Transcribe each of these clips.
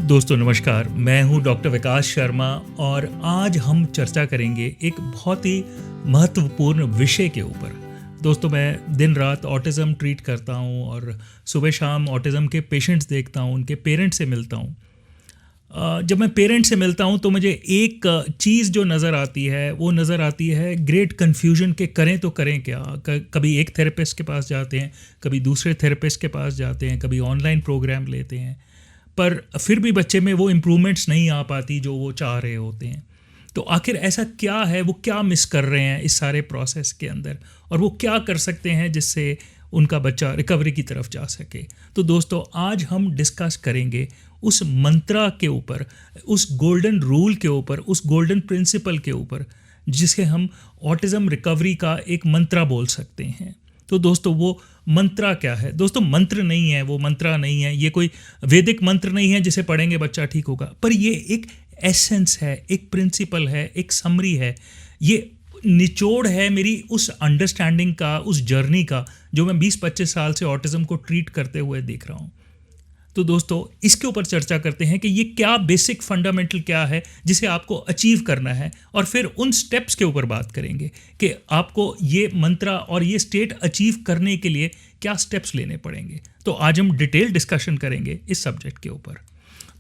दोस्तों नमस्कार, मैं हूं डॉक्टर विकास शर्मा और आज हम चर्चा करेंगे एक बहुत ही महत्वपूर्ण विषय के ऊपर। दोस्तों मैं दिन रात ऑटिज़म ट्रीट करता हूं और सुबह शाम ऑटिज़म के पेशेंट्स देखता हूं, उनके पेरेंट्स से मिलता हूं। जब मैं पेरेंट्स से मिलता हूं तो मुझे एक चीज़ जो नज़र आती है वो नज़र आती है ग्रेट कन्फ्यूजन के करें तो करें क्या। कभी एक थेरेपिस्ट के पास जाते हैं, कभी दूसरे थेरेपिस्ट के पास जाते हैं, कभी ऑनलाइन प्रोग्राम लेते हैं, पर फिर भी बच्चे में वो इम्प्रूवमेंट्स नहीं आ पाती जो वो चाह रहे होते हैं। तो आखिर ऐसा क्या है, वो क्या मिस कर रहे हैं इस सारे प्रोसेस के अंदर, और वो क्या कर सकते हैं जिससे उनका बच्चा रिकवरी की तरफ जा सके। तो दोस्तों आज हम डिस्कस करेंगे उस मंत्रा के ऊपर, उस गोल्डन रूल के ऊपर, उस गोल्डन प्रिंसिपल के ऊपर जिसे हम ऑटिज़म रिकवरी का एक मंत्रा बोल सकते हैं। तो दोस्तों वो मंत्रा क्या है? दोस्तों मंत्र नहीं है, वो मंत्रा नहीं है, ये कोई वैदिक मंत्र नहीं है जिसे पढ़ेंगे बच्चा ठीक होगा, पर ये एक एसेंस है, एक प्रिंसिपल है, एक समरी है, ये निचोड़ है मेरी उस अंडरस्टैंडिंग का, उस जर्नी का जो मैं 20-25 साल से ऑटिज़म को ट्रीट करते हुए देख रहा हूँ। तो दोस्तों इसके ऊपर चर्चा करते हैं कि ये क्या बेसिक फंडामेंटल क्या है जिसे आपको अचीव करना है, और फिर उन स्टेप्स के ऊपर बात करेंगे कि आपको ये मंत्रा और ये स्टेट अचीव करने के लिए क्या स्टेप्स लेने पड़ेंगे। तो आज हम डिटेल डिस्कशन करेंगे इस सब्जेक्ट के ऊपर।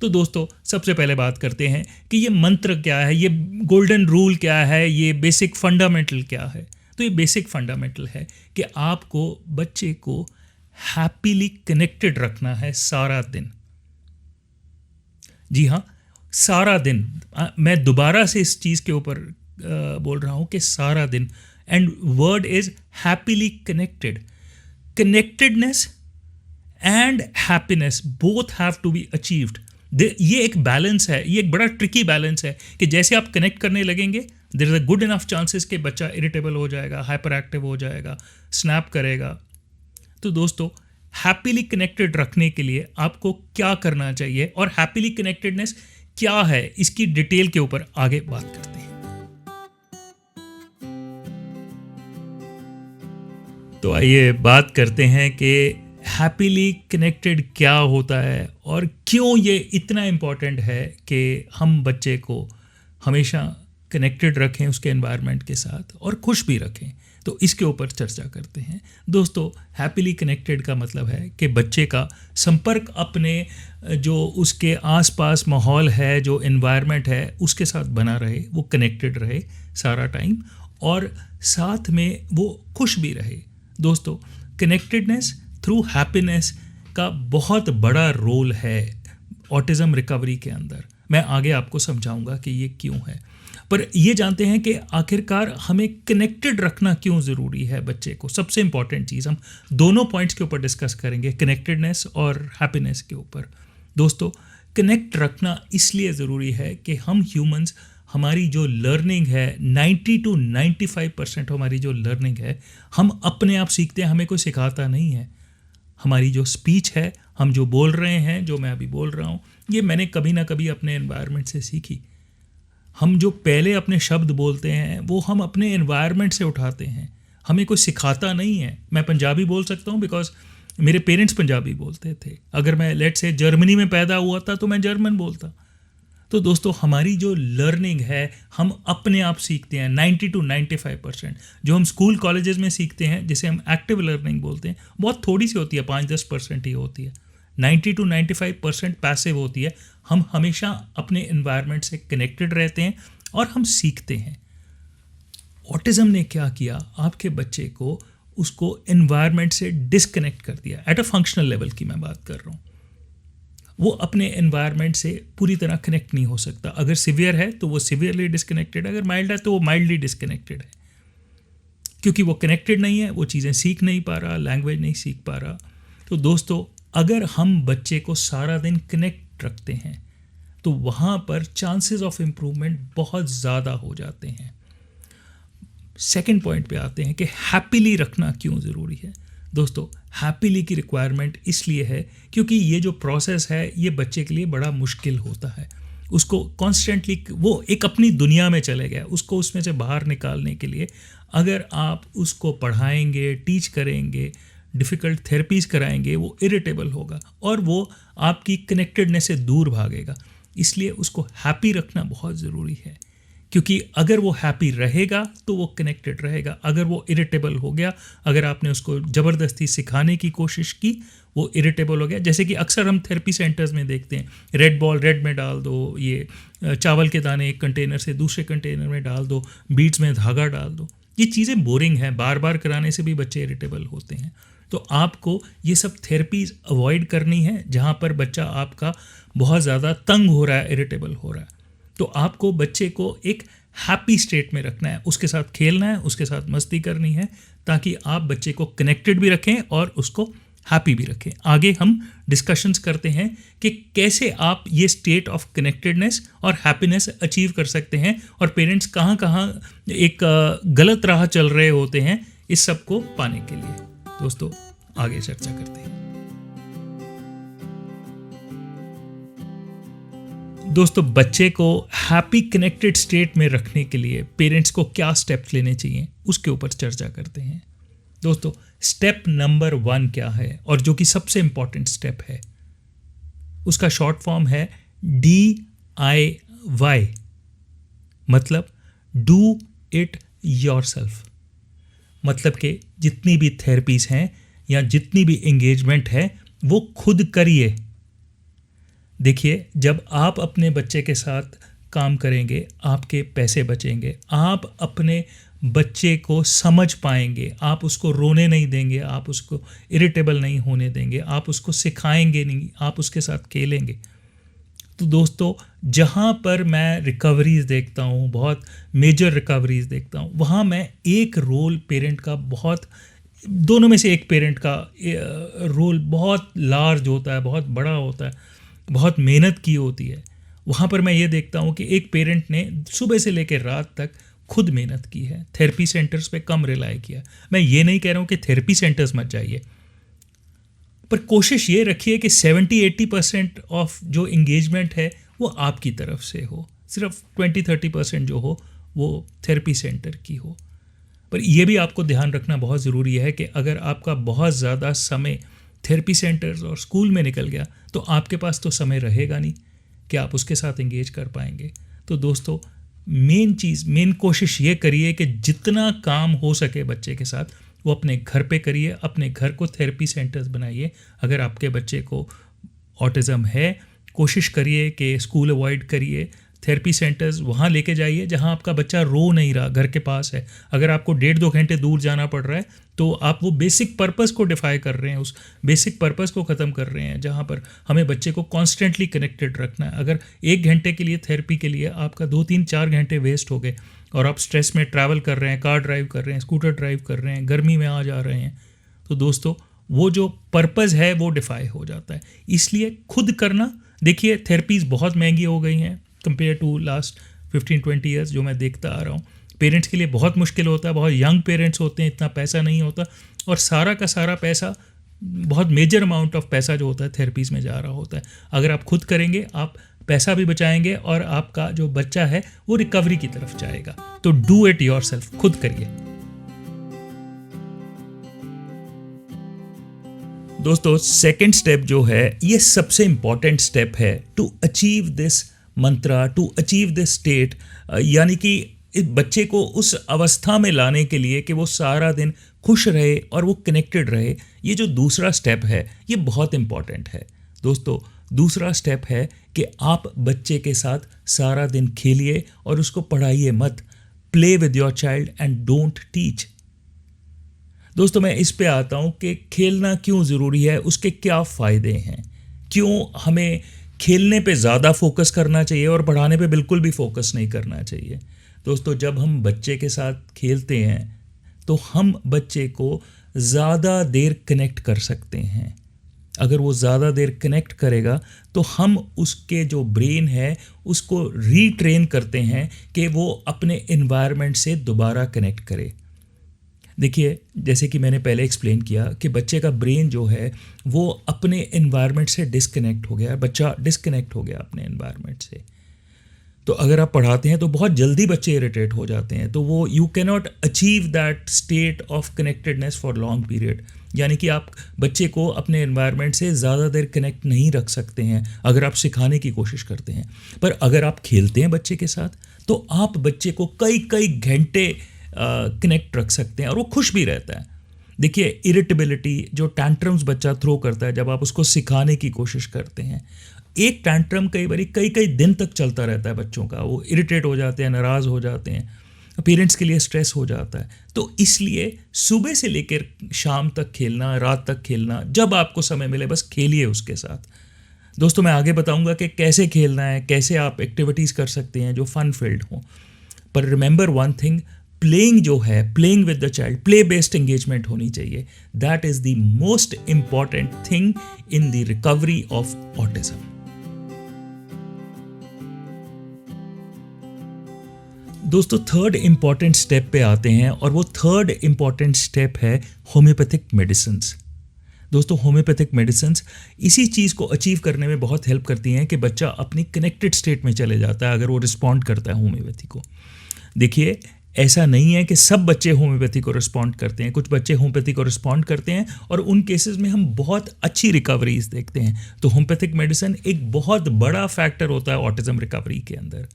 तो दोस्तों सबसे पहले बात करते हैं कि ये मंत्र क्या है, ये गोल्डन रूल क्या है, ये बेसिक फंडामेंटल क्या है। तो ये बेसिक फंडामेंटल है कि आपको बच्चे को हैप्पीली कनेक्टेड रखना है सारा दिन। जी हाँ, सारा दिन। मैं दोबारा से इस चीज़ के ऊपर बोल रहा हूँ कि सारा दिन, and world is happily connected. Connectedness and happiness both have to be achieved. ये एक बैलेंस है, ये एक बड़ा ट्रिकी बैलेंस है कि जैसे आप कनेक्ट करने लगेंगे there is a good enough chances कि बच्चा इरिटेबल हो जाएगा, हाइपर एक्टिव हो जाएगा, स्नैप करेगा। तो दोस्तों हैप्पीली कनेक्टेड रखने के लिए आपको क्या करना चाहिए और हैप्पीली कनेक्टेडनेस क्या है, इसकी डिटेल के ऊपर आगे बात करते हैं। तो आइए बात करते हैं कि हैप्पीली कनेक्टेड क्या होता है और क्यों ये इतना इम्पॉर्टेंट है कि हम बच्चे को हमेशा कनेक्टेड रखें उसके एनवायरनमेंट के साथ और खुश भी रखें। तो इसके ऊपर चर्चा करते हैं। दोस्तों हैप्पीली कनेक्टेड का मतलब है कि बच्चे का संपर्क अपने जो उसके आसपास माहौल है, जो एनवायरनमेंट है, उसके साथ बना रहे, वो कनेक्टेड रहे सारा टाइम और साथ में वो खुश भी रहे। दोस्तों कनेक्टेडनेस थ्रू हैप्पीनेस का बहुत बड़ा रोल है ऑटिज़म रिकवरी के अंदर। मैं आगे आपको समझाऊंगा कि ये क्यों है, पर ये जानते हैं कि आखिरकार हमें कनेक्टेड रखना क्यों ज़रूरी है बच्चे को। सबसे इंपॉर्टेंट चीज़ हम दोनों पॉइंट्स के ऊपर डिस्कस करेंगे, कनेक्टेडनेस और हैप्पीनेस के ऊपर। दोस्तों कनेक्ट रखना इसलिए ज़रूरी है कि हम ह्यूमंस, हमारी जो लर्निंग है 90 to 95% हमारी जो लर्निंग है हम अपने आप सीखते हैं, हमें कोई सिखाता नहीं है। हमारी जो स्पीच है, हम जो बोल रहे हैं, जो मैं अभी बोल रहा हूँ, ये मैंने कभी ना कभी अपने एनवायरनमेंट से सीखी। हम जो पहले अपने शब्द बोलते हैं वो हम अपने एनवायरनमेंट से उठाते हैं, हमें कोई सिखाता नहीं है। मैं पंजाबी बोल सकता हूँ बिकॉज मेरे पेरेंट्स पंजाबी बोलते थे। अगर मैं लेट से जर्मनी में पैदा हुआ था तो मैं जर्मन बोलता। तो दोस्तों हमारी जो लर्निंग है हम अपने आप सीखते हैं 90 to 95%। जो हम स्कूल कॉलेजेस में सीखते हैं जिसे हम एक्टिव लर्निंग बोलते हैं, बहुत थोड़ी सी होती है, 5-10% ही होती है। 90 to 95% पैसिव होती है। हम हमेशा अपने एनवायरनमेंट से कनेक्टेड रहते हैं और हम सीखते हैं। ऑटिज़म ने क्या किया, आपके बच्चे को उसको एनवायरनमेंट से डिस्कनेक्ट कर दिया। एट अ फंक्शनल लेवल की मैं बात कर रहा हूँ। वो अपने एनवायरनमेंट से पूरी तरह कनेक्ट नहीं हो सकता। अगर सिवियर है तो वो सिवियरली डिस्कनेक्टेड है, अगर माइल्ड है तो वो माइल्डली डिस्कनेक्टेड है, क्योंकि वो कनेक्टेड नहीं है, वो चीज़ें सीख नहीं पा रहा, लैंग्वेज नहीं सीख पा रहा। तो दोस्तों अगर हम बच्चे को सारा दिन कनेक्ट रखते हैं तो वहाँ पर चांसेस ऑफ इम्प्रूवमेंट बहुत ज़्यादा हो जाते हैं। सेकंड पॉइंट पे आते हैं कि हैप्पीली रखना क्यों ज़रूरी है। दोस्तों हैप्पीली की रिक्वायरमेंट इसलिए है क्योंकि ये जो प्रोसेस है ये बच्चे के लिए बड़ा मुश्किल होता है। उसको कॉन्स्टेंटली वो एक अपनी दुनिया में चले गया, उसको उसमें से बाहर निकालने के लिए अगर आप उसको पढ़ाएंगे, टीच करेंगे, डिफ़िकल्ट थेरेपीज़ कराएंगे वो इरिटेबल होगा और वो आपकी कनेक्टेडनेस से दूर भागेगा। इसलिए उसको हैप्पी रखना बहुत ज़रूरी है, क्योंकि अगर वो हैप्पी रहेगा तो वो कनेक्टेड रहेगा। अगर वो इरिटेबल हो गया, अगर आपने उसको ज़बरदस्ती सिखाने की कोशिश की, वो इरिटेबल हो गया, जैसे कि अक्सर हम थेरेपी सेंटर्स में देखते हैं, रेड बॉल रेड में डाल दो, ये चावल के दाने एक कंटेनर से दूसरे कंटेनर में डाल दो, बीड्स में धागा डाल दो। ये चीज़ें बोरिंग हैं, बार बार कराने से भी बच्चे इरिटेबल होते हैं। तो आपको ये सब थेरेपीज़ अवॉइड करनी है जहाँ पर बच्चा आपका बहुत ज़्यादा तंग हो रहा है, इरिटेबल हो रहा है। तो आपको बच्चे को एक हैप्पी स्टेट में रखना है, उसके साथ खेलना है, उसके साथ मस्ती करनी है, ताकि आप बच्चे को कनेक्टेड भी रखें और उसको हैप्पी भी रखें। आगे हम डिस्कशंस करते हैं कि कैसे आप ये स्टेट ऑफ कनेक्टेडनेस और हैप्पीनेस अचीव कर सकते हैं और पेरेंट्स कहाँ कहाँ एक गलत राह चल रहे होते हैं इस सब को पाने के लिए। दोस्तों आगे चर्चा करते हैं। दोस्तों बच्चे को हैप्पी कनेक्टेड स्टेट में रखने के लिए पेरेंट्स को क्या स्टेप्स लेने चाहिए उसके ऊपर चर्चा करते हैं। दोस्तों स्टेप नंबर 1 क्या है और जो कि सबसे इंपॉर्टेंट स्टेप है, उसका शॉर्ट फॉर्म है DIY, मतलब डू इट योरसेल्फ। मतलब कि जितनी भी थेरेपीज हैं या जितनी भी एंगेजमेंट है वो खुद करिए। देखिए, जब आप अपने बच्चे के साथ काम करेंगे आपके पैसे बचेंगे, आप अपने बच्चे को समझ पाएंगे, आप उसको रोने नहीं देंगे, आप उसको इरिटेबल नहीं होने देंगे, आप उसको सिखाएंगे नहीं, आप उसके साथ खेलेंगे। तो दोस्तों जहाँ पर मैं रिकवरीज देखता हूँ, बहुत मेजर रिकवरीज देखता हूँ, वहाँ मैं एक रोल पेरेंट का बहुत, दोनों में से एक पेरेंट का रोल बहुत लार्ज होता है, बहुत बड़ा होता है, बहुत मेहनत की होती है। वहाँ पर मैं ये देखता हूँ कि एक पेरेंट ने सुबह से लेकर रात तक खुद मेहनत की है, थेरेपी सेंटर्स पे कम रिलाई किया। मैं ये नहीं कह रहा हूँ कि थेरेपी सेंटर्स मत जाइए, पर कोशिश ये रखिए कि 70-80% ऑफ जो इंगेजमेंट है वो आपकी तरफ से हो, सिर्फ 20-30% जो हो वो थेरेपी सेंटर की हो। पर यह भी आपको ध्यान रखना बहुत ज़रूरी है कि अगर आपका बहुत ज़्यादा समय थेरेपी सेंटर्स और स्कूल में निकल गया तो आपके पास तो समय रहेगा नहीं कि आप उसके साथ एंगेज कर पाएंगे। तो दोस्तों मेन कोशिश ये करिए कि जितना काम हो सके बच्चे के साथ वो अपने घर पे करिए, अपने घर को थेरेपी सेंटर्स बनाइए। अगर आपके बच्चे को ऑटिज़म है, कोशिश करिए कि स्कूल अवॉइड करिए, थेरेपी सेंटर्स वहाँ लेके जाइए जहाँ आपका बच्चा रो नहीं रहा, घर के पास है। अगर आपको 1.5-2 घंटे दूर जाना पड़ रहा है तो आप वो बेसिक पर्पस को डिफाई कर रहे हैं, उस बेसिक पर्पस को ख़त्म कर रहे हैं जहाँ पर हमें बच्चे को कॉन्स्टेंटली कनेक्टेड रखना है। अगर 1 घंटे के लिए थेरेपी के लिए आपका 2-3-4 घंटे वेस्ट हो गए और आप स्ट्रेस में ट्रैवल कर रहे हैं, कार ड्राइव कर रहे हैं, स्कूटर ड्राइव कर रहे हैं, गर्मी में आ जा रहे हैं, तो दोस्तों वो जो पर्पज़ है वो डिफाई हो जाता है। इसलिए खुद करना, देखिए थेरेपीज़ बहुत महंगी हो गई हैं कंपेयर टू लास्ट 15-20 ईयर्स जो मैं देखता आ रहा हूँ। पेरेंट्स के लिए बहुत मुश्किल होता है, बहुत यंग पेरेंट्स होते हैं, इतना पैसा नहीं होता और सारा का सारा पैसा, बहुत मेजर अमाउंट ऑफ पैसा जो होता है थेरेपीज़ में जा रहा होता है। अगर आप खुद करेंगे आप पैसा भी बचाएंगे और आपका जो बच्चा है वो रिकवरी की तरफ जाएगा। तो डू इट योरसेल्फ, खुद करिए। दोस्तों सेकंड स्टेप जो है ये सबसे इंपॉर्टेंट स्टेप है to achieve this mantra, to achieve this state, यानी कि इस बच्चे को उस अवस्था में लाने के लिए कि वो सारा दिन खुश रहे और वो कनेक्टेड रहे। ये जो दूसरा स्टेप है ये बहुत इंपॉर्टेंट है। दोस्तों दूसरा स्टेप है कि आप बच्चे के साथ सारा दिन खेलिए और उसको पढ़ाइए मत। Play with your child and don't teach. दोस्तों मैं इस पे आता हूँ कि खेलना क्यों ज़रूरी है, उसके क्या फ़ायदे हैं, क्यों हमें खेलने पे ज़्यादा फोकस करना चाहिए और पढ़ाने पे बिल्कुल भी फोकस नहीं करना चाहिए। दोस्तों जब हम बच्चे के साथ खेलते हैं तो हम बच्चे को ज़्यादा देर कनेक्ट कर सकते हैं। अगर वो ज़्यादा देर कनेक्ट करेगा तो हम उसके जो ब्रेन है उसको रीट्रेन करते हैं कि वो अपने एनवायरनमेंट से दोबारा कनेक्ट करे। देखिए जैसे कि मैंने पहले एक्सप्लेन किया कि बच्चे का ब्रेन जो है वो अपने एनवायरनमेंट से डिस्कनेक्ट हो गया, बच्चा डिस्कनेक्ट हो गया अपने एनवायरनमेंट से। तो अगर आप पढ़ाते हैं तो बहुत जल्दी बच्चे इरिटेट हो जाते हैं, तो वो you can not achieve that state of connectedness for long period. यानी कि आप बच्चे को अपने एनवायरनमेंट से ज़्यादा देर कनेक्ट नहीं रख सकते हैं अगर आप सिखाने की कोशिश करते हैं। पर अगर आप खेलते हैं बच्चे के साथ तो आप बच्चे को कई कई घंटे कनेक्ट रख सकते हैं और वो खुश भी रहता है। देखिए, इरिटेबिलिटी, जो टैंट्रम्स बच्चा थ्रो करता है जब आप उसको सिखाने की कोशिश करते हैं, एक टैंट्रम कई बार कई कई दिन तक चलता रहता है बच्चों का, वो इरिटेट हो जाते हैं, नाराज़ हो जाते हैं, पेरेंट्स के लिए स्ट्रेस हो जाता है। तो इसलिए सुबह से लेकर शाम तक खेलना, रात तक खेलना, जब आपको समय मिले बस खेलिए उसके साथ। दोस्तों, मैं आगे बताऊंगा कि कैसे खेलना है, कैसे आप एक्टिविटीज़ कर सकते हैं जो फन फील्ड हों। पर रिमेंबर वन थिंग, प्लेइंग जो है, playing with the child, play based engagement होनी चाहिए। That is the most important thing in the recovery of autism. दोस्तों, थर्ड इम्पॉर्टेंट स्टेप पे आते हैं और वो थर्ड इम्पॉर्टेंट स्टेप है होम्योपैथिक मेडिसिन्स। दोस्तों, होम्योपैथिक मेडिसिन्स इसी चीज़ को अचीव करने में बहुत हेल्प करती हैं कि बच्चा अपनी कनेक्टेड स्टेट में चले जाता है अगर वो रिस्पॉन्ड करता है होम्योपैथी को। देखिए, ऐसा नहीं है कि सब बच्चे होम्योपैथी को रिस्पॉन्ड करते हैं, कुछ बच्चे होम्योपैथी को रिस्पॉन्ड करते हैं और उन केसेस में हम बहुत अच्छी रिकवरीज देखते हैं। तो होम्योपैथिक मेडिसिन एक बहुत बड़ा फैक्टर होता है ऑटिज्म रिकवरी के अंदर।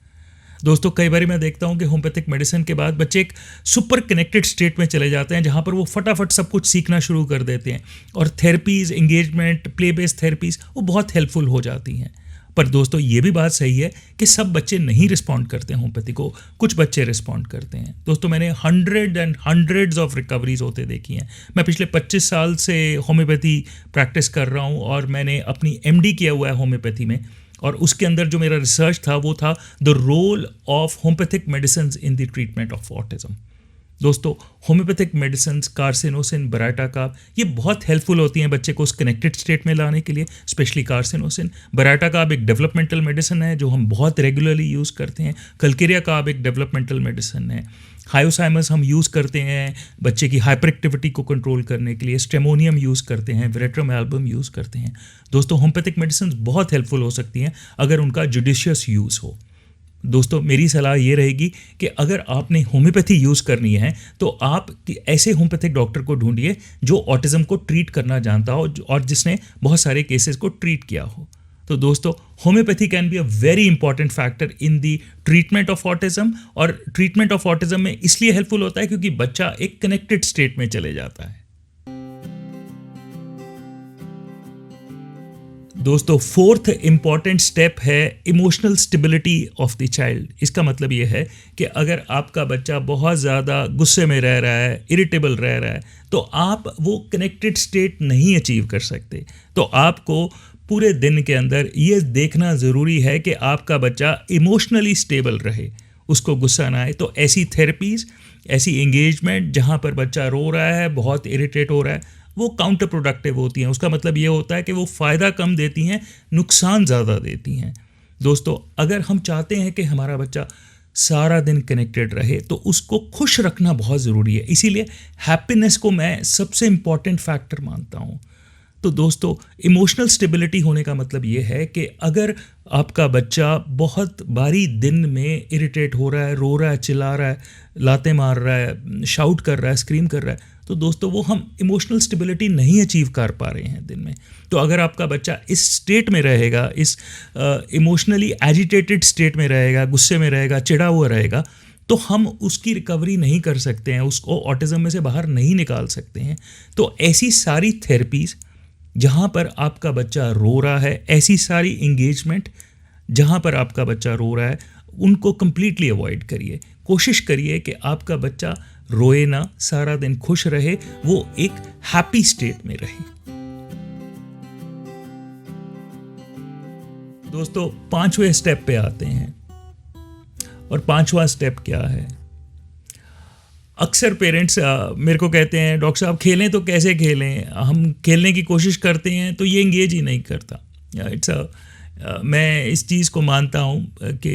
दोस्तों, कई बार मैं देखता हूं कि होम्योपैथिक मेडिसिन के बाद बच्चे एक सुपर कनेक्टेड स्टेट में चले जाते हैं जहां पर वो फटाफट सब कुछ सीखना शुरू कर देते हैं और therapies, engagement, play based therapies वो बहुत हेल्पफुल हो जाती हैं। पर दोस्तों, ये भी बात सही है कि सब बच्चे नहीं रिस्पॉन्ड करते हैं होम्योपैथी को, कुछ बच्चे रिस्पॉन्ड करते हैं। दोस्तों, मैंने hundred and hundreds of recoveries होते देखी हैं। मैं पिछले 25 साल से होम्योपैथी प्रैक्टिस कर रहा हूँ और मैंने अपनी MD किया हुआ है होम्योपैथी में, और उसके अंदर जो मेरा रिसर्च था वो था the role of homeopathic medicine in the treatment of autism. दोस्तों, होम्योपैथिक मेडिसिन, कार्सिनोसिन, बराटाकाब, ये बहुत हेल्पफुल होती हैं बच्चे को उस कनेक्टेड स्टेट में लाने के लिए, स्पेशली कार्सिनोसिन। बराटाकाब एक डेवलपमेंटल मेडिसिन है जो हम बहुत रेगुलरली यूज़ करते हैं। कलकेरिया काब एक डेवलपमेंटल मेडिसिन है। हायोसाइमस हम यूज़ करते हैं बच्चे की हाइपर एक्टिविटी को कंट्रोल करने के लिए। स्टेमोनियम यूज़ करते हैं, वेरेट्रम एल्बम यूज़ करते हैं। दोस्तों, होम्योपैथिक मेडिसिन बहुत हेल्पफुल हो सकती हैं अगर उनका जुडिशियस यूज़ हो। दोस्तों, मेरी सलाह ये रहेगी कि अगर आपने होम्योपैथी यूज़ करनी है तो आप ऐसे होम्योपैथिक डॉक्टर को ढूंढिए जो ऑटिज्म को ट्रीट करना जानता हो और जिसने बहुत सारे केसेस को ट्रीट किया हो। तो दोस्तों, homeopathy can be a very important factor in the treatment of autism, और ट्रीटमेंट ऑफ ऑटिज्म में इसलिए हेल्पफुल होता है क्योंकि बच्चा एक कनेक्टेड स्टेट में चले जाता है। दोस्तों, फोर्थ इंपॉर्टेंट स्टेप है emotional stability of the child. इसका मतलब ये है कि अगर आपका बच्चा बहुत ज़्यादा गुस्से में रह रहा है, इरिटेबल रह रहा है, तो आप वो कनेक्टेड स्टेट नहीं अचीव कर सकते। तो आपको पूरे दिन के अंदर ये देखना ज़रूरी है कि आपका बच्चा इमोशनली स्टेबल रहे, उसको गुस्सा ना आए। तो ऐसी थेरेपीज़, ऐसी एंगेजमेंट जहाँ पर बच्चा रो रहा है, बहुत इरिटेट हो रहा है, वो काउंटर प्रोडक्टिव होती हैं। उसका मतलब ये होता है कि वो फ़ायदा कम देती हैं, नुकसान ज़्यादा देती हैं। दोस्तों, अगर हम चाहते हैं कि हमारा बच्चा सारा दिन कनेक्टेड रहे तो उसको खुश रखना बहुत ज़रूरी है। इसीलिए हैप्पीनेस को मैं सबसे इम्पॉर्टेंट फैक्टर मानता हूँ। तो दोस्तों, इमोशनल स्टेबिलिटी होने का मतलब ये है कि अगर आपका बच्चा बहुत बारी दिन में इरिटेट हो रहा है, रो रहा है, चिल्ला रहा है, लाते मार रहा है, शाउट कर रहा है, स्क्रीम कर रहा है, तो दोस्तों वो हम इमोशनल स्टेबिलिटी नहीं अचीव कर पा रहे हैं दिन में। तो अगर आपका बच्चा इस स्टेट में रहेगा, इस इमोशनली एजिटेटेड स्टेट में रहेगा, गुस्से में रहेगा, चिढ़ा हुआ रहेगा, तो हम उसकी रिकवरी नहीं कर सकते हैं, उसको ऑटिज्म में से बाहर नहीं निकाल सकते हैं। तो ऐसी सारी थेरेपीज़ जहाँ पर आपका बच्चा रो रहा है, ऐसी सारी इंगेजमेंट जहाँ पर आपका बच्चा रो रहा है, उनको कंप्लीटली अवॉइड करिए। कोशिश करिए कि आपका बच्चा रोए ना, सारा दिन खुश रहे, वो एक हैप्पी स्टेट में रहे। दोस्तों, 5वें स्टेप पे आते हैं, और 5वां स्टेप क्या है? अक्सर पेरेंट्स मेरे को कहते हैं, डॉक्टर साहब खेलें तो कैसे खेलें, हम खेलने की कोशिश करते हैं तो ये इंगेज ही नहीं करता। मैं इस चीज़ को मानता हूँ कि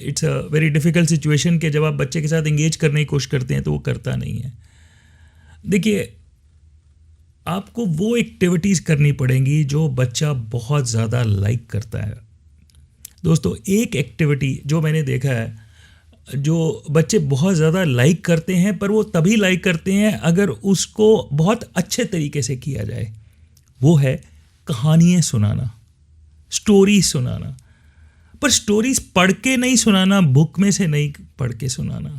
it's a very difficult situation कि जब आप बच्चे के साथ इंगेज करने की कोशिश करते हैं तो वो करता नहीं है। देखिए, आपको वो एक्टिविटीज़ करनी पड़ेंगी जो बच्चा बहुत ज़्यादा लाइक करता है। दोस्तों एक एक्टिविटी जो मैंने देखा है, जो बच्चे बहुत ज़्यादा लाइक करते हैं, पर वो तभी लाइक करते हैं अगर उसको बहुत अच्छे तरीके से किया जाए, वो है कहानियाँ सुनाना, स्टोरी सुनाना। पर स्टोरीज पढ़ के नहीं सुनाना, बुक में से नहीं पढ़ के सुनाना।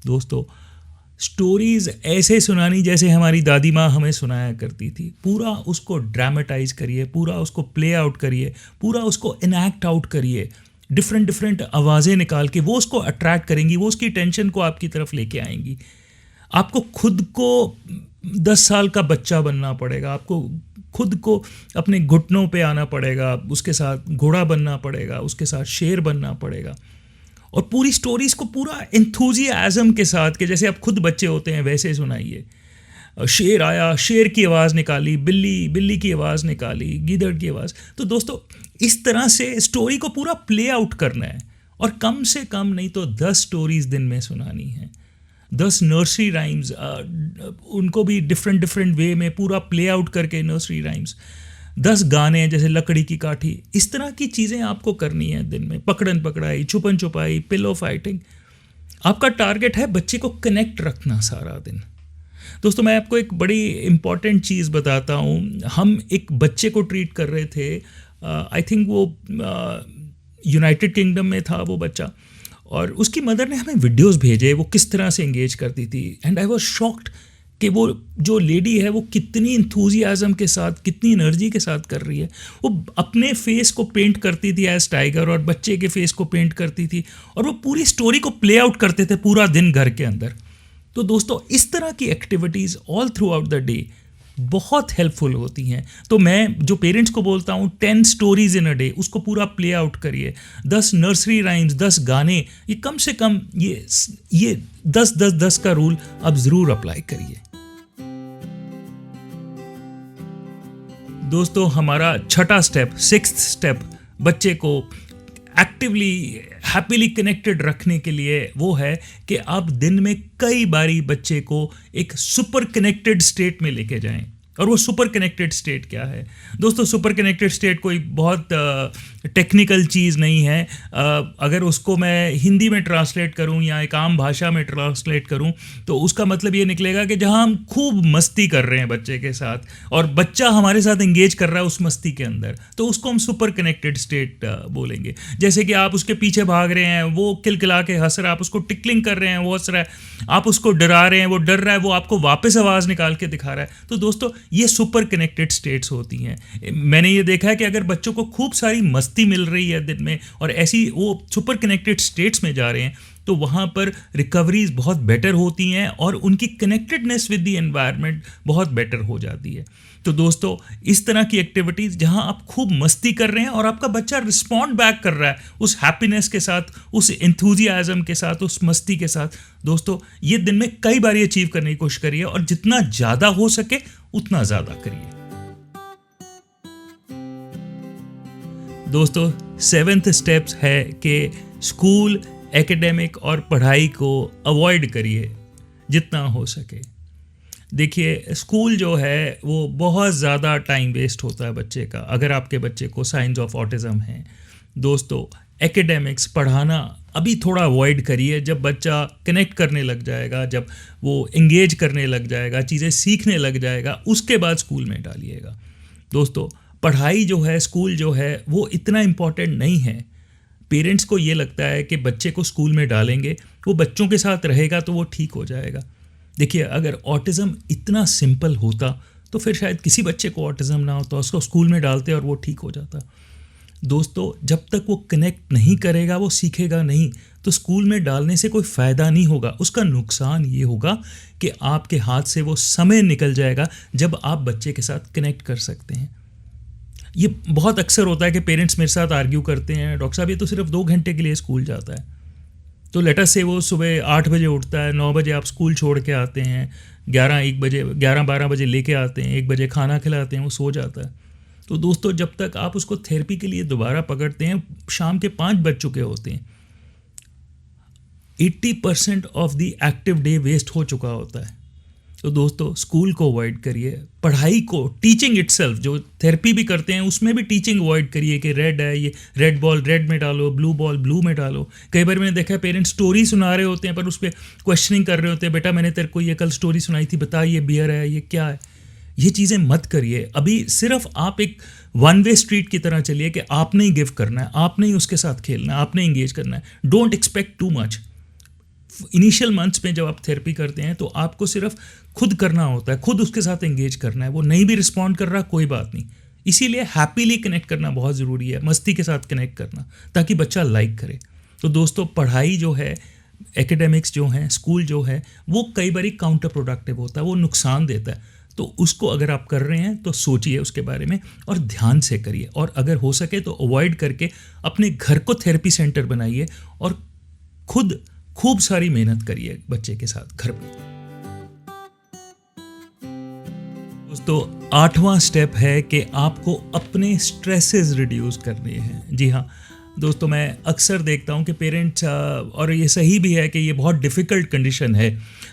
दोस्तों स्टोरीज ऐसे सुनानी जैसे हमारी दादी माँ हमें सुनाया करती थी। पूरा उसको ड्रामेटाइज करिए, पूरा उसको प्ले आउट करिए, पूरा उसको इनैक्ट आउट करिए। डिफरेंट डिफरेंट आवाज़ें निकाल के वो उसको अट्रैक्ट करेंगी, वो उसकी टेंशन को आपकी तरफ लेके आएंगी। आपको खुद को 10 साल का बच्चा बनना पड़ेगा, आपको खुद को अपने घुटनों पे आना पड़ेगा, उसके साथ घोड़ा बनना पड़ेगा, उसके साथ शेर बनना पड़ेगा, और पूरी स्टोरीज को पूरा एंथुजियाज्म के साथ, के जैसे आप खुद बच्चे होते हैं वैसे सुनाइए। शेर आया, शेर की आवाज़ निकाली, बिल्ली बिल्ली की आवाज़ निकाली, गीदड़ की आवाज़। तो दोस्तों इस तरह से स्टोरी को पूरा प्ले आउट करना है, और कम से कम नहीं तो 10 स्टोरीज दिन में सुनानी है। 10 नर्सरी राइम्स, उनको भी डिफरेंट डिफरेंट वे में पूरा प्ले आउट करके नर्सरी राइम्स। 10 गाने जैसे लकड़ी की काठी, इस तरह की चीज़ें आपको करनी है दिन में। पकड़न पकड़ाई, छुपन छुपाई, पिलो फाइटिंग। आपका टारगेट है बच्चे को कनेक्ट रखना सारा दिन। दोस्तों मैं आपको एक बड़ी इम्पॉर्टेंट चीज़ बताता हूँ। हम एक बच्चे को ट्रीट कर रहे थे, आई थिंक वो यूनाइटेड किंगडम में था वो बच्चा, और उसकी मदर ने हमें वीडियोस भेजे वो किस तरह से एंगेज करती थी। एंड आई वाज शॉक्ड कि वो जो लेडी है वो कितनी इंथुजियाज्म के साथ, कितनी एनर्जी के साथ कर रही है। वो अपने फेस को पेंट करती थी एज टाइगर, और बच्चे के फेस को पेंट करती थी, और वो पूरी स्टोरी को प्ले आउट करते थे पूरा दिन घर के अंदर। तो दोस्तों इस तरह की activities all through out the day बहुत हेल्पफुल होती हैं। तो मैं जो पेरेंट्स को बोलता हूँ 10 स्टोरीज इन अ डे, उसको पूरा प्ले आउट करिए। 10 नर्सरी राइम्स, 10 गाने, ये कम से कम ये 10-10-10 का रूल अब ज़रूर अप्लाई करिए। दोस्तों हमारा छठा स्टेप, 6th स्टेप, बच्चे को एक्टिवली हैप्पीली कनेक्टेड रखने के लिए वो है कि आप दिन में कई बारी बच्चे को एक सुपर कनेक्टेड स्टेट में लेके जाएं। और वो सुपर कनेक्टेड स्टेट क्या है? दोस्तों सुपर कनेक्टेड स्टेट कोई बहुत टेक्निकल चीज़ नहीं है। अगर उसको मैं हिंदी में ट्रांसलेट करूं या एक आम भाषा में ट्रांसलेट करूं तो उसका मतलब ये निकलेगा कि जहां हम खूब मस्ती कर रहे हैं बच्चे के साथ, और बच्चा हमारे साथ एंगेज कर रहा है उस मस्ती के अंदर, तो उसको हम सुपर कनेक्टेड स्टेट बोलेंगे। जैसे कि आप उसके पीछे भाग रहे हैं, वो किलकिला के हंस रहा है, आप उसको टिकलिंग कर रहे हैं, वो हंस रहा है, आप उसको डरा रहे हैं, वो डर रहा है, वो आपको वापस आवाज़ निकाल के दिखा रहा है। तो दोस्तों ये सुपर कनेक्टेड स्टेट्स होती हैं। मैंने ये देखा है कि अगर बच्चों को खूब सारी मस्ती मिल रही है दिन में, और ऐसी वो सुपर कनेक्टेड स्टेट्स में जा रहे हैं, तो वहाँ पर रिकवरीज बहुत बेटर होती हैं, और उनकी कनेक्टेडनेस विद द एनवायरनमेंट बहुत बेटर हो जाती है। तो दोस्तों इस तरह की एक्टिविटीज़ जहां आप खूब मस्ती कर रहे हैं और आपका बच्चा रिस्पॉन्ड बैक कर रहा है उस हैप्पीनेस के साथ, उस एंथुजियाज्म के साथ, उस मस्ती के साथ, दोस्तों ये दिन में कई बार अचीव करने की कोशिश करिए, और जितना ज़्यादा हो सके उतना ज़्यादा करिए। दोस्तों 7th स्टेप्स है कि स्कूल, एकेडमिक और पढ़ाई को अवॉइड करिए जितना हो सके। देखिए स्कूल जो है वो बहुत ज़्यादा टाइम वेस्ट होता है बच्चे का, अगर आपके बच्चे को साइंस ऑफ ऑटिज़म है। दोस्तों एकेडमिक्स पढ़ाना अभी थोड़ा अवॉइड करिए। जब बच्चा कनेक्ट करने लग जाएगा, जब वो एंगेज करने लग जाएगा, चीज़ें सीखने लग जाएगा, उसके बाद स्कूल में डालिएगा। दोस्तों पढ़ाई जो है, स्कूल जो है, वो इतना इम्पॉर्टेंट नहीं है। पेरेंट्स को ये लगता है कि बच्चे को स्कूल में डालेंगे, वो बच्चों के साथ रहेगा तो वो ठीक हो जाएगा। देखिए अगर ऑटिज़म इतना सिंपल होता तो फिर शायद किसी बच्चे को ऑटिज़म ना होता, उसको स्कूल में डालते और वो ठीक हो जाता। दोस्तों जब तक वो कनेक्ट नहीं करेगा, वो सीखेगा नहीं, तो स्कूल में डालने से कोई फ़ायदा नहीं होगा। उसका नुकसान ये होगा कि आपके हाथ से वो समय निकल जाएगा जब आप बच्चे के साथ कनेक्ट कर सकते हैं। ये बहुत अक्सर होता है कि पेरेंट्स मेरे साथ आर्ग्यू करते हैं, डॉक्टर साहब ये तो सिर्फ 2 घंटे के लिए स्कूल जाता है। तो लेटर से वो सुबह 8 बजे उठता है, 9 बजे आप स्कूल छोड़ के आते हैं, 11-12 बजे लेके आते हैं, 1 बजे खाना खिलाते हैं, वो सो जाता है। तो दोस्तों जब तक आप उसको थेरेपी के लिए दोबारा पकड़ते हैं, शाम के 5 बज चुके होते हैं। 80% of the active day waste हो चुका होता है। तो दोस्तों स्कूल को अवॉइड करिए, पढ़ाई को, टीचिंग इटसेल्फ, जो थेरेपी भी करते हैं उसमें भी टीचिंग अवॉइड करिए कि रेड है, ये रेड बॉल रेड में डालो, ब्लू बॉल ब्लू में डालो। कई बार मैंने देखा है पेरेंट्स स्टोरी सुना रहे होते हैं पर उस पर क्वेश्चनिंग कर रहे होते हैं, बेटा मैंने तेरे को ये कल स्टोरी सुनाई थी, बता ये बियर है ये क्या है। ये चीज़ें मत करिए। अभी सिर्फ आप एक वन वे स्ट्रीट की तरह चलिए कि आपने ही गिव करना है, आपने ही उसके साथ खेलना है, आपने इंगेज करना है। Don't expect too much. Initial months में जब आप थेरेपी करते हैं तो आपको सिर्फ खुद करना होता है, खुद उसके साथ एंगेज करना है। वो नहीं भी रिस्पॉन्ड कर रहा कोई बात नहीं, इसीलिए हैप्पीली कनेक्ट करना बहुत ज़रूरी है, मस्ती के साथ कनेक्ट करना, ताकि बच्चा लाइक करे। तो दोस्तों पढ़ाई जो है, एकेडमिक्स जो है, स्कूल जो है, वो कई बार काउंटर प्रोडक्टिव होता है, वो नुकसान देता है। तो उसको अगर आप कर रहे हैं तो सोचिए उसके बारे में और ध्यान से करिए, और अगर हो सके तो अवॉइड करके अपने घर को थेरेपी सेंटर बनाइए और खुद खूब सारी मेहनत करिए बच्चे के साथ घर पे। दोस्तों 8वां स्टेप है कि आपको अपने स्ट्रेसेस रिड्यूस करने हैं। जी हाँ दोस्तों, मैं अक्सर देखता हूँ कि पेरेंट्स, और ये सही भी है कि ये बहुत डिफ़िकल्ट कंडीशन है,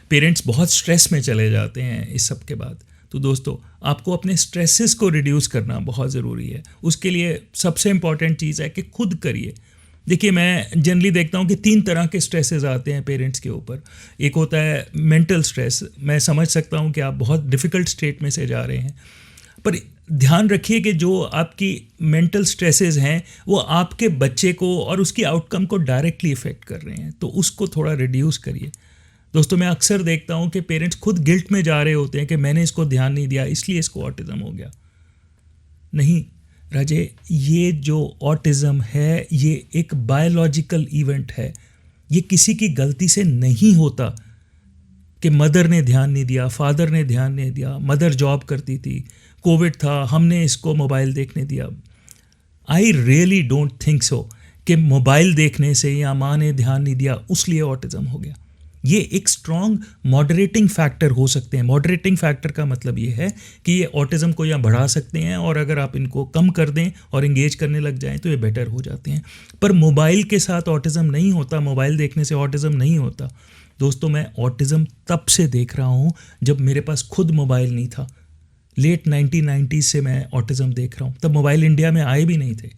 पेरेंट्स बहुत स्ट्रेस में चले जाते हैं इस सब के बाद। तो दोस्तों आपको अपने स्ट्रेसेस को रिड्यूस करना बहुत ज़रूरी है। उसके लिए सबसे इम्पॉर्टेंट चीज़ है कि खुद करिए। देखिए मैं जनरली देखता हूँ कि 3 तरह के स्ट्रेसेस आते हैं पेरेंट्स के ऊपर। एक होता है मेंटल स्ट्रेस। मैं समझ सकता हूँ कि आप बहुत डिफ़िकल्ट स्टेट में से जा रहे हैं, पर ध्यान रखिए कि जो आपकी मेंटल स्ट्रेसेस हैं वो आपके बच्चे को और उसकी आउटकम को डायरेक्टली इफ़ेक्ट कर रहे हैं, तो उसको थोड़ा रिड्यूस करिए। दोस्तों मैं अक्सर देखता हूँ कि पेरेंट्स खुद गिल्ट में जा रहे होते हैं कि मैंने इसको ध्यान नहीं दिया इसलिए इसको ऑटिज़म हो गया। नहीं राजे, ये जो ऑटिज़म है ये एक बायोलॉजिकल इवेंट है। ये किसी की गलती से नहीं होता कि मदर ने ध्यान नहीं दिया, फादर ने ध्यान नहीं दिया, मदर जॉब करती थी, कोविड था, हमने इसको मोबाइल देखने दिया। I really don't think so कि मोबाइल देखने से या माँ ने ध्यान नहीं दिया उसलिए ऑटिज़म हो गया। ये एक स्ट्रॉन्ग मॉडरेटिंग फैक्टर हो सकते हैं। मॉडरेटिंग फैक्टर का मतलब ये है कि ये ऑटिज़म को या बढ़ा सकते हैं, और अगर आप इनको कम कर दें और इंगेज करने लग जाएं तो ये बेटर हो जाते हैं। पर मोबाइल के साथ ऑटिज़म नहीं होता, मोबाइल देखने से ऑटिज़म नहीं होता। दोस्तों मैं ऑटिज़म तब से देख रहा हूँ जब मेरे पास खुद मोबाइल नहीं था। लेट 1990s से मैं ऑटिज़म देख रहा हूँ, तब मोबाइल इंडिया में आए भी नहीं थे,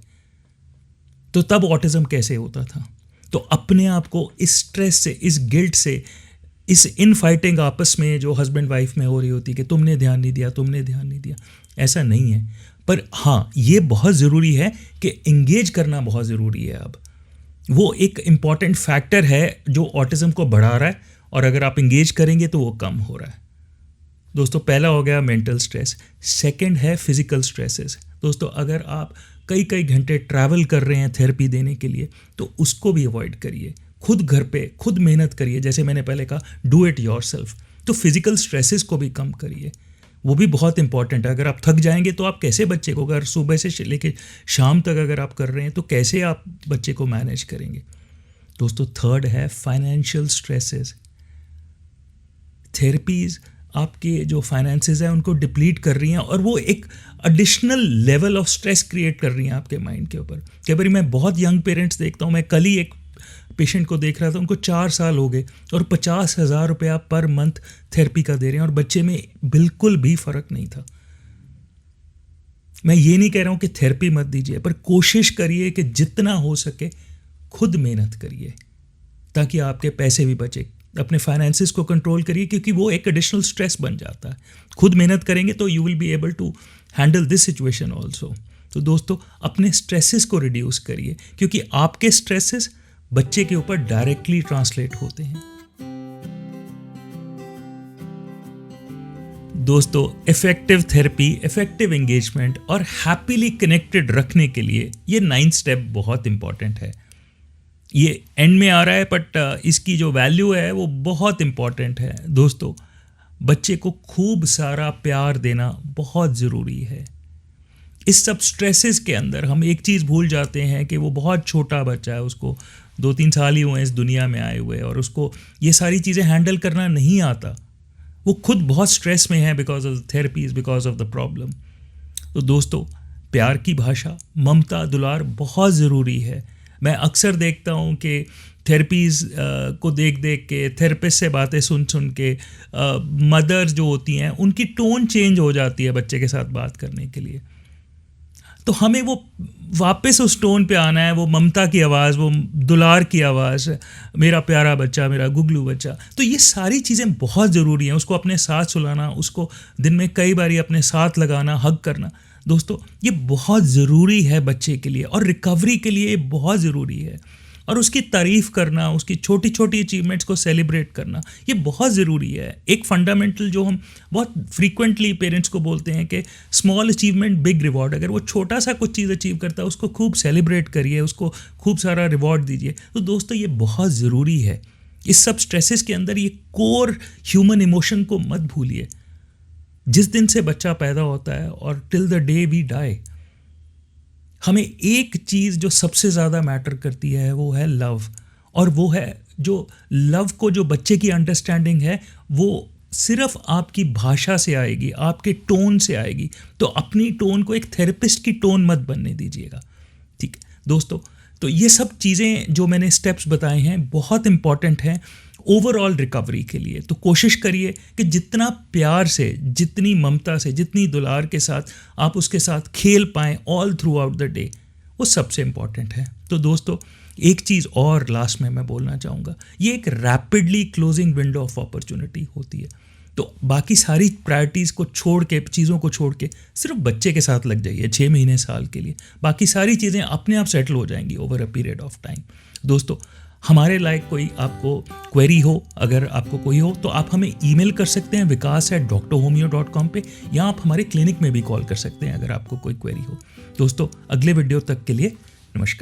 तो तब ऑटिज़म कैसे होता था। तो अपने आप को इस स्ट्रेस से, इस गिल्ट से, इस इन फाइटिंग आपस में जो हस्बैंड वाइफ में हो रही होती है कि तुमने ध्यान नहीं दिया, तुमने ध्यान नहीं दिया, ऐसा नहीं है। पर हाँ ये बहुत ज़रूरी है कि इंगेज करना बहुत ज़रूरी है। अब वो एक इम्पॉर्टेंट फैक्टर है जो ऑटिज़म को बढ़ा रहा है, और अगर आप इंगेज करेंगे तो वो कम हो रहा है। दोस्तों पहला हो गया मेंटल स्ट्रेस। सेकंड है फिज़िकल स्ट्रेसेस। दोस्तों अगर आप कई कई घंटे ट्रैवल कर रहे हैं थेरेपी देने के लिए तो उसको भी अवॉइड करिए। खुद घर पे खुद मेहनत करिए, जैसे मैंने पहले कहा डू इट योरसेल्फ। तो फिज़िकल स्ट्रेसेस को भी कम करिए, वो भी बहुत इंपॉर्टेंट है। अगर आप थक जाएंगे तो आप कैसे बच्चे को, अगर सुबह से लेकर शाम तक अगर आप कर रहे हैं तो कैसे आप बच्चे को मैनेज करेंगे। दोस्तों थर्ड है फाइनेंशियल स्ट्रेसेस। थेरेपीज़ आपके जो फाइनेंसेस हैं उनको डिप्लीट कर रही हैं, और वो एक additional level of stress create कर रही हैं आपके माइंड के ऊपर। कई बार मैं बहुत यंग पेरेंट्स देखता हूँ, मैं कल ही एक पेशेंट को देख रहा था, उनको 4 साल हो गए और 50,000 रुपया पर मंथ थेरेपी का दे रहे हैं, और बच्चे में बिल्कुल भी फ़र्क नहीं था। मैं ये नहीं कह रहा हूँ कि थेरेपी मत दीजिए, पर कोशिश करिए कि जितना हो सके खुद मेहनत करिए ताकि आपके पैसे भी बचे। अपने फाइनेंसेस को कंट्रोल करिए, क्योंकि वो एक एडिशनल स्ट्रेस बन जाता है। खुद मेहनत करेंगे तो you will be able to handle this situation also. तो दोस्तों अपने स्ट्रेसेस को रिड्यूस करिए, क्योंकि आपके स्ट्रेसेस बच्चे के ऊपर डायरेक्टली ट्रांसलेट होते हैं। दोस्तों इफेक्टिव थेरेपी, इफेक्टिव एंगेजमेंट और हैप्पीली कनेक्टेड रखने के लिए ये 9 स्टेप बहुत इंपॉर्टेंट है। ये एंड में आ रहा है, बट इसकी जो वैल्यू है वो बहुत इम्पॉर्टेंट है। दोस्तों बच्चे को खूब सारा प्यार देना बहुत ज़रूरी है। इस सब स्ट्रेसेस के अंदर हम एक चीज़ भूल जाते हैं कि वो बहुत छोटा बच्चा है, उसको 2-3 साल ही हुए इस दुनिया में आए हुए, और उसको ये सारी चीज़ें हैंडल करना नहीं आता। वो खुद बहुत स्ट्रेस में है because of the therapies, because of the problem. तो दोस्तों प्यार की भाषा, ममता, दुलार बहुत ज़रूरी है। मैं अक्सर देखता हूँ कि थेरेपीज़ को देख देख के, थेरेपिस्ट से बातें सुन सुन के मदर्स जो होती हैं उनकी टोन चेंज हो जाती है बच्चे के साथ बात करने के लिए। तो हमें वो वापस उस टोन पे आना है, वो ममता की आवाज़, वो दुलार की आवाज़, मेरा प्यारा बच्चा, मेरा गुगलू बच्चा। तो ये सारी चीज़ें बहुत ज़रूरी हैं। उसको अपने साथ सुलाना, उसको दिन में कई बारी अपने साथ लगाना, हग करना, दोस्तों ये बहुत ज़रूरी है बच्चे के लिए, और रिकवरी के लिए ये बहुत ज़रूरी है। और उसकी तारीफ़ करना, उसकी छोटी छोटी अचीवमेंट्स को सेलिब्रेट करना, ये बहुत ज़रूरी है। एक फंडामेंटल जो हम बहुत फ्रीक्वेंटली पेरेंट्स को बोलते हैं कि स्मॉल अचीवमेंट बिग रिवॉर्ड। अगर वो छोटा सा कुछ चीज़ अचीव करता है उसको खूब सेलिब्रेट करिए, उसको खूब सारा रिवॉर्ड दीजिए। तो दोस्तों ये बहुत ज़रूरी है। इस सब स्ट्रेसेस के अंदर ये कोर ह्यूमन इमोशन को मत भूलिए। जिस दिन से बच्चा पैदा होता है और till the day we die, हमें एक चीज़ जो सबसे ज़्यादा मैटर करती है वो है लव। और वो है जो लव को, जो बच्चे की अंडरस्टैंडिंग है, वो सिर्फ आपकी भाषा से आएगी, आपके टोन से आएगी। तो अपनी टोन को एक थेरेपिस्ट की टोन मत बनने दीजिएगा, ठीक है दोस्तों। तो ये सब चीज़ें जो मैंने स्टेप्स बताए हैं बहुत इंपॉर्टेंट हैं ओवरऑल रिकवरी के लिए। तो कोशिश करिए कि जितना प्यार से, जितनी ममता से, जितनी दुलार के साथ आप उसके साथ खेल पाएँ all through out the day, वो सबसे इम्पॉर्टेंट है। तो दोस्तों एक चीज़ और लास्ट में मैं बोलना चाहूँगा, ये एक rapidly closing window of opportunity होती है। तो बाकी सारी प्रायोरिटीज़ को छोड़ के, चीज़ों को छोड़ के सिर्फ बच्चे के साथ लग जाइए 6 महीने, साल के लिए। बाकी सारी चीज़ें अपने आप सेटल हो जाएंगी over a period of time. दोस्तों हमारे लायक कोई आपको क्वेरी हो, अगर आपको कोई हो, तो आप हमें ईमेल कर सकते हैं vikas@drhomeo.com पे, या आप हमारे क्लिनिक में भी कॉल कर सकते हैं अगर आपको कोई क्वेरी हो। दोस्तों अगले वीडियो तक के लिए नमस्कार।